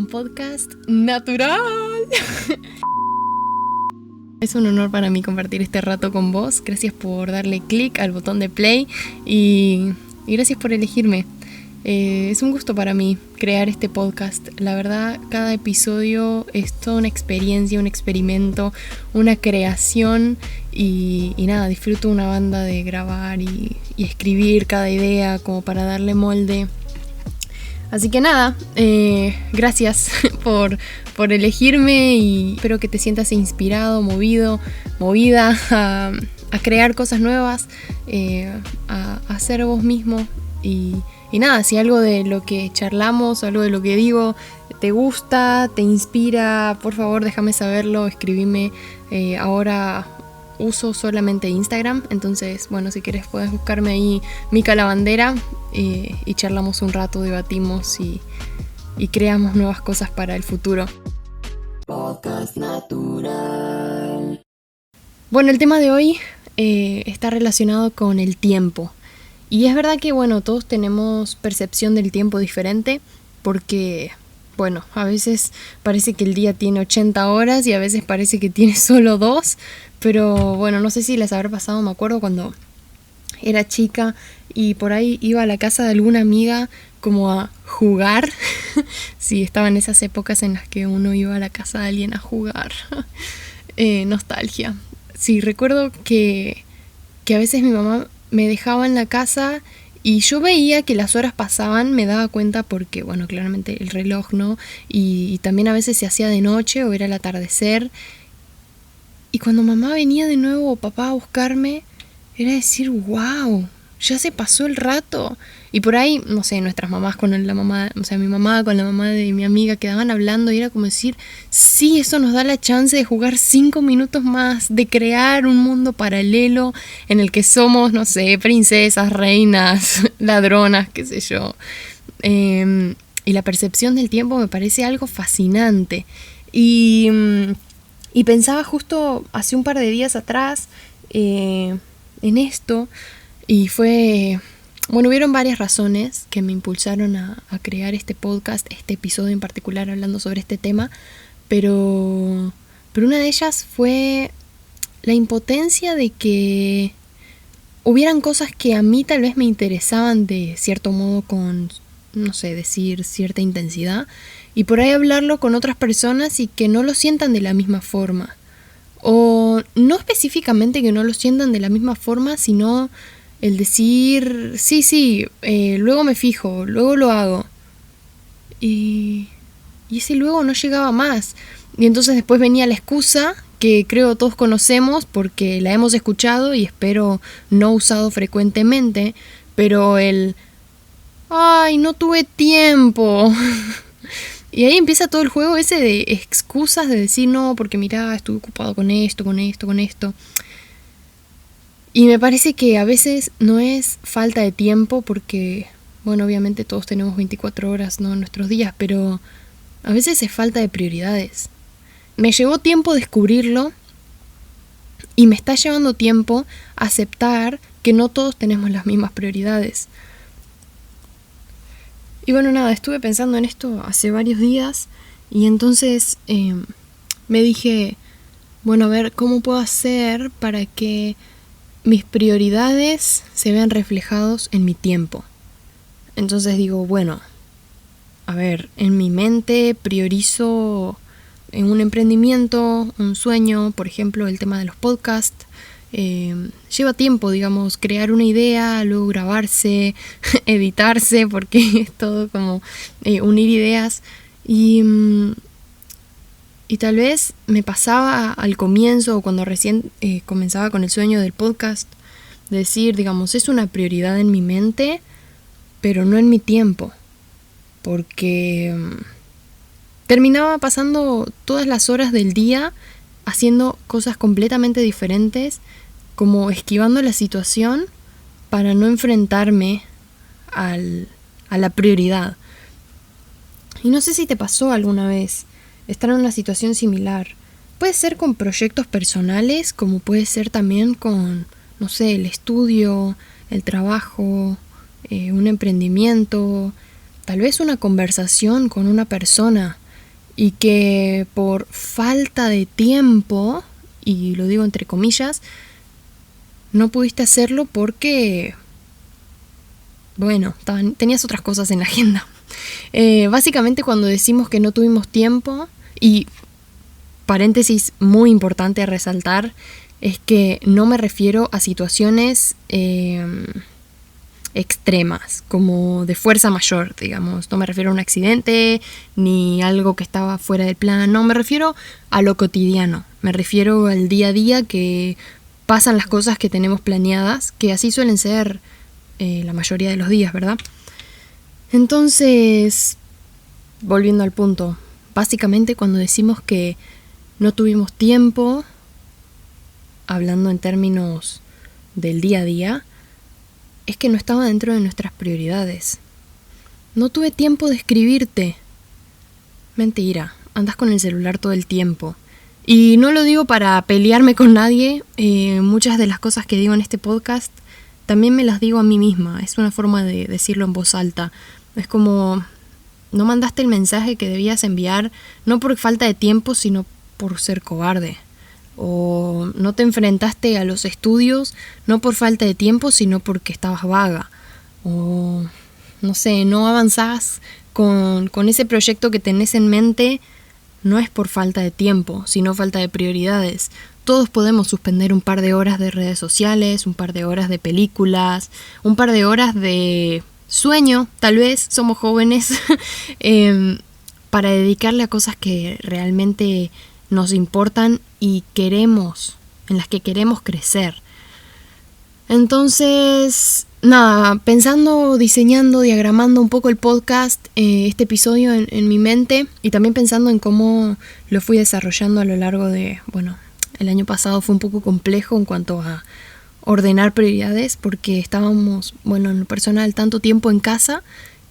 un podcast natural. Es un honor para mí compartir este rato con vos. Gracias por darle click al botón de play y gracias por elegirme. Es un gusto para mí crear este podcast. La verdad, cada episodio es toda una experiencia, un experimento, una creación y nada, disfruto una banda de grabar y escribir cada idea como para darle molde. Así que nada, gracias por elegirme y espero que te sientas inspirado, movido, movida a crear cosas nuevas, a ser vos mismo y nada, si algo de lo que charlamos, algo de lo que digo te gusta, te inspira, por favor déjame saberlo, escribime. Ahora uso solamente Instagram, entonces bueno, si quieres puedes buscarme ahí Mica Lavandera y charlamos un rato, debatimos y creamos nuevas cosas para el futuro. Podcast natural. Bueno, el tema de hoy está relacionado con el tiempo. Y es verdad que, bueno, todos tenemos percepción del tiempo diferente porque, bueno, a veces parece que el día tiene 80 horas y a veces parece que tiene solo 2, pero bueno, no sé si les habrá pasado, me acuerdo cuando era chica y por ahí iba a la casa de alguna amiga como a jugar. Sí, estaba en esas épocas en las que uno iba a la casa de alguien a jugar. Nostalgia. Sí, recuerdo que a veces mi mamá me dejaba en la casa y yo veía que las horas pasaban, me daba cuenta porque, bueno, claramente el reloj, ¿no? Y también a veces se hacía de noche o era el atardecer. Y cuando mamá venía de nuevo o papá a buscarme, era decir, wow, ya se pasó el rato. Y por ahí, no sé, nuestras mamás con la mamá, o sea, mi mamá con la mamá de mi amiga quedaban hablando y era como decir, sí, eso nos da la chance de jugar 5 minutos más, de crear un mundo paralelo en el que somos, no sé, princesas, reinas, ladronas, qué sé yo. Y la percepción del tiempo me parece algo fascinante. Y pensaba justo hace un par de días atrás en esto y fue... Bueno, hubieron varias razones que me impulsaron a crear este podcast, este episodio en particular hablando sobre este tema, pero una de ellas fue la impotencia de que hubieran cosas que a mí tal vez me interesaban de cierto modo con, no sé, decir cierta intensidad, y por ahí hablarlo con otras personas y que no lo sientan de la misma forma. O no específicamente que no lo sientan de la misma forma, sino el decir, sí, luego me fijo, luego lo hago. Y ese luego no llegaba más. Y entonces después venía la excusa, que creo todos conocemos porque la hemos escuchado y espero no usado frecuentemente, pero ay, no tuve tiempo. Y ahí empieza todo el juego ese de excusas, de decir, no, porque mirá, estuve ocupado con esto. Y me parece que a veces no es falta de tiempo porque, bueno, obviamente todos tenemos 24 horas, ¿no?, en nuestros días, pero a veces es falta de prioridades. Me llevó tiempo descubrirlo y me está llevando tiempo aceptar que no todos tenemos las mismas prioridades. Y bueno, nada, estuve pensando en esto hace varios días y entonces me dije, bueno, a ver, ¿cómo puedo hacer para que mis prioridades se vean reflejados en mi tiempo? Entonces digo, bueno, a ver, en mi mente priorizo en un emprendimiento, un sueño, por ejemplo, el tema de los podcasts. Lleva tiempo, digamos, crear una idea, luego grabarse, editarse, porque es todo como unir ideas. Y tal vez me pasaba al comienzo, cuando recién comenzaba con el sueño del podcast, decir, digamos, es una prioridad en mi mente, pero no en mi tiempo. Porque terminaba pasando todas las horas del día haciendo cosas completamente diferentes, como esquivando la situación para no enfrentarme a la prioridad. Y no sé si te pasó alguna vez estar en una situación similar. Puede ser con proyectos personales, como puede ser también con, no sé, el estudio, el trabajo, un emprendimiento, tal vez una conversación con una persona. y que por falta de tiempo, y lo digo entre comillas, no pudiste hacerlo porque, bueno, tenías otras cosas en la agenda. Básicamente cuando decimos que no tuvimos tiempo, y paréntesis muy importante a resaltar, es que no me refiero a situaciones extremas, como de fuerza mayor, digamos. No me refiero a un accidente ni algo que estaba fuera del plan. No, me refiero a lo cotidiano. Me refiero al día a día, que pasan las cosas que tenemos planeadas, que así suelen ser la mayoría de los días, ¿verdad? Entonces, volviendo al punto, básicamente cuando decimos que no tuvimos tiempo, hablando en términos del día a día, es que no estaba dentro de nuestras prioridades. No tuve tiempo de escribirte. Mentira, andas con el celular todo el tiempo. Y no lo digo para pelearme con nadie, muchas de las cosas que digo en este podcast también me las digo a mí misma, es una forma de decirlo en voz alta. Es como, no mandaste el mensaje que debías enviar, no por falta de tiempo, sino por ser cobarde. O no te enfrentaste a los estudios, no por falta de tiempo, sino porque estabas vaga. O, no sé, no avanzás con ese proyecto que tenés en mente, no es por falta de tiempo, sino falta de prioridades. Todos podemos suspender un par de horas de redes sociales, un par de horas de películas, un par de horas de sueño, tal vez, somos jóvenes, para dedicarle a cosas que realmente nos importan y queremos, en las que queremos crecer. Entonces, nada, pensando, diseñando, diagramando un poco el podcast, este episodio en mi mente, y también pensando en cómo lo fui desarrollando a lo largo de, bueno, el año pasado fue un poco complejo en cuanto a ordenar prioridades, porque estábamos, bueno, en lo personal, tanto tiempo en casa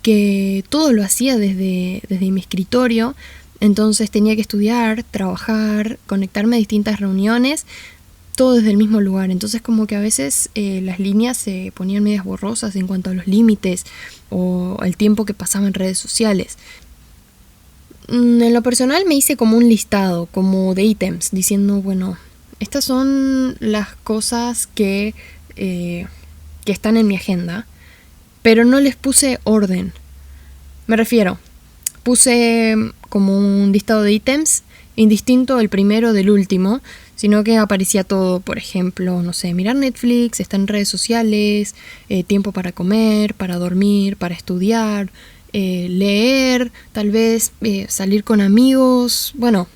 que todo lo hacía desde mi escritorio. Entonces tenía que estudiar, trabajar, conectarme a distintas reuniones, todo desde el mismo lugar. Entonces como que a veces las líneas se ponían medias borrosas en cuanto a los límites o el tiempo que pasaba en redes sociales. En lo personal me hice como un listado, como de ítems, diciendo, bueno, estas son las cosas que están en mi agenda, pero no les puse orden. Me refiero, puse como un listado de ítems, indistinto el primero del último, sino que aparecía todo, por ejemplo, no sé, mirar Netflix, estar en redes sociales, tiempo para comer, para dormir, para estudiar, leer, tal vez salir con amigos, bueno,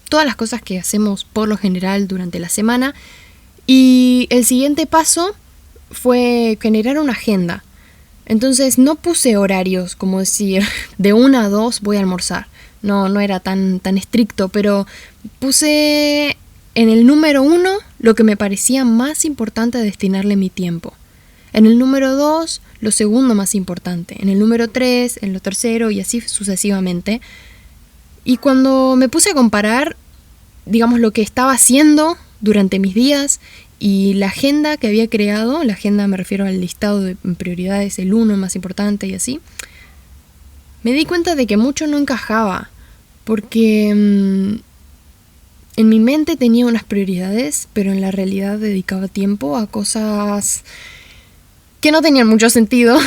todas las cosas que hacemos por lo general durante la semana. Y el siguiente paso fue generar una agenda. Entonces no puse horarios, como decir, de 1 a 2 voy a almorzar. No era tan estricto, pero puse en el número 1 lo que me parecía más importante destinarle mi tiempo. En el número 2, lo segundo más importante. En el número 3, en lo tercero y así sucesivamente. Y cuando me puse a comparar, digamos, lo que estaba haciendo durante mis días y la agenda que había creado, la agenda me refiero al listado de prioridades, el 1 más importante y así, me di cuenta de que mucho no encajaba, porque en mi mente tenía unas prioridades, pero en la realidad dedicaba tiempo a cosas que no tenían mucho sentido.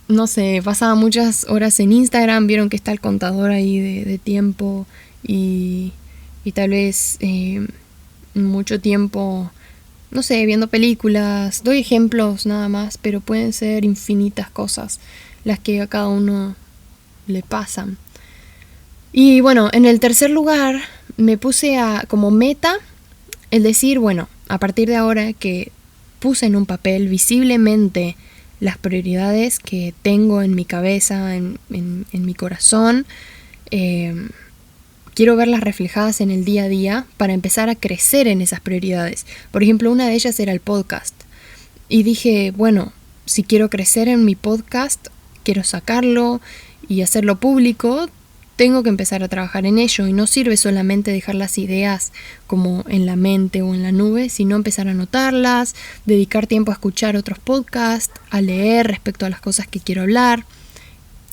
No sé, pasaba muchas horas en Instagram, vieron que está el contador ahí de tiempo y tal vez mucho tiempo, no sé, viendo películas. Doy ejemplos nada más, pero pueden ser infinitas cosas las que a cada uno le pasan. Y bueno, en el tercer lugar me puse como meta el decir, bueno, a partir de ahora que puse en un papel visiblemente las prioridades que tengo en mi cabeza, en mi corazón, quiero verlas reflejadas en el día a día para empezar a crecer en esas prioridades. Por ejemplo, una de ellas era el podcast. Y dije, bueno, si quiero crecer en mi podcast, quiero sacarlo y hacerlo público, tengo que empezar a trabajar en ello. Y no sirve solamente dejar las ideas como en la mente o en la nube, sino empezar a anotarlas, dedicar tiempo a escuchar otros podcasts, a leer respecto a las cosas que quiero hablar.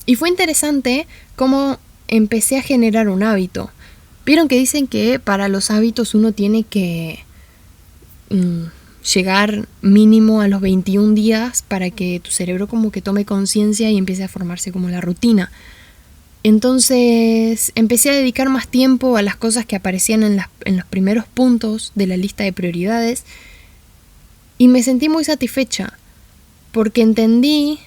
Y fue interesante cómo empecé a generar un hábito. Vieron que dicen que para los hábitos uno tiene que llegar mínimo a los 21 días para que tu cerebro como que tome conciencia y empiece a formarse como la rutina. Entonces empecé a dedicar más tiempo a las cosas que aparecían en los primeros puntos de la lista de prioridades y me sentí muy satisfecha porque entendí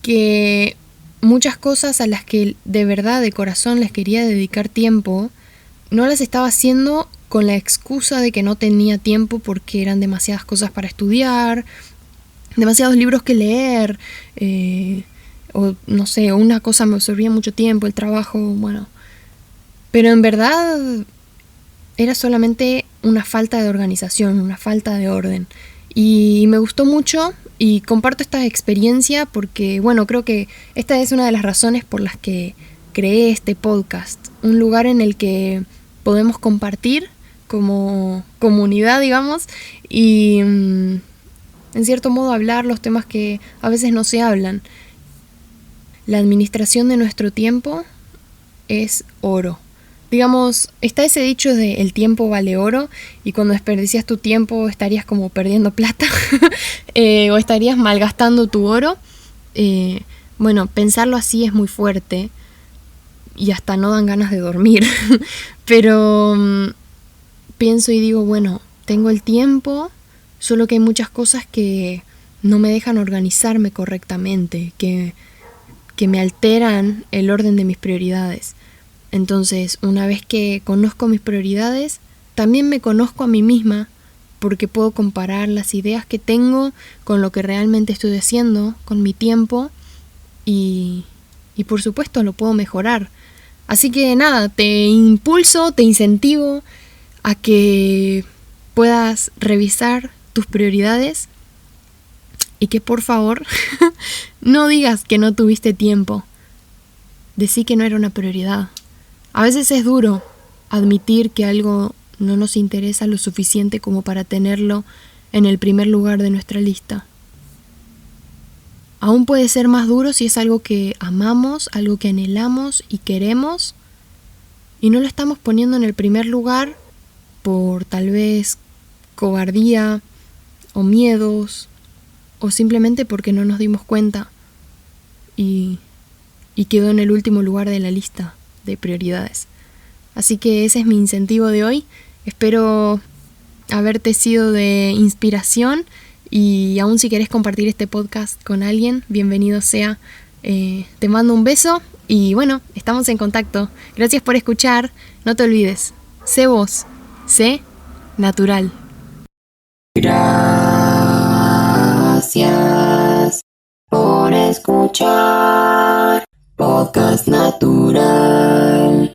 que muchas cosas a las que de verdad, de corazón, les quería dedicar tiempo, no las estaba haciendo con la excusa de que no tenía tiempo porque eran demasiadas cosas para estudiar, demasiados libros que leer, o no sé, una cosa me absorbía mucho tiempo, el trabajo, bueno. Pero en verdad era solamente una falta de organización, una falta de orden. Y me gustó mucho y comparto esta experiencia porque, bueno, creo que esta es una de las razones por las que creé este podcast. Un lugar en el que podemos compartir como comunidad, digamos, y en cierto modo hablar los temas que a veces no se hablan. La administración de nuestro tiempo es oro. Digamos, está ese dicho de el tiempo vale oro y cuando desperdicias tu tiempo estarías como perdiendo plata o estarías malgastando tu oro. Bueno, pensarlo así es muy fuerte y hasta no dan ganas de dormir. Pero pienso y digo, bueno, tengo el tiempo, solo que hay muchas cosas que no me dejan organizarme correctamente, que me alteran el orden de mis prioridades. Entonces, una vez que conozco mis prioridades, también me conozco a mí misma porque puedo comparar las ideas que tengo con lo que realmente estoy haciendo, con mi tiempo y por supuesto lo puedo mejorar. Así que nada, te impulso, te incentivo a que puedas revisar tus prioridades y que por favor no digas que no tuviste tiempo. Decí que no era una prioridad. A veces es duro admitir que algo no nos interesa lo suficiente como para tenerlo en el primer lugar de nuestra lista. Aún puede ser más duro si es algo que amamos, algo que anhelamos y queremos, y no lo estamos poniendo en el primer lugar por tal vez cobardía o miedos, o simplemente porque no nos dimos cuenta y quedó en el último lugar de la lista de prioridades. Así que ese es mi incentivo de hoy. Espero haberte sido de inspiración y aún si querés compartir este podcast con alguien, bienvenido sea. Te mando un beso y bueno, estamos en contacto. Gracias por escuchar. No te olvides, sé vos, sé natural. Gracias por escuchar Podcast Natural.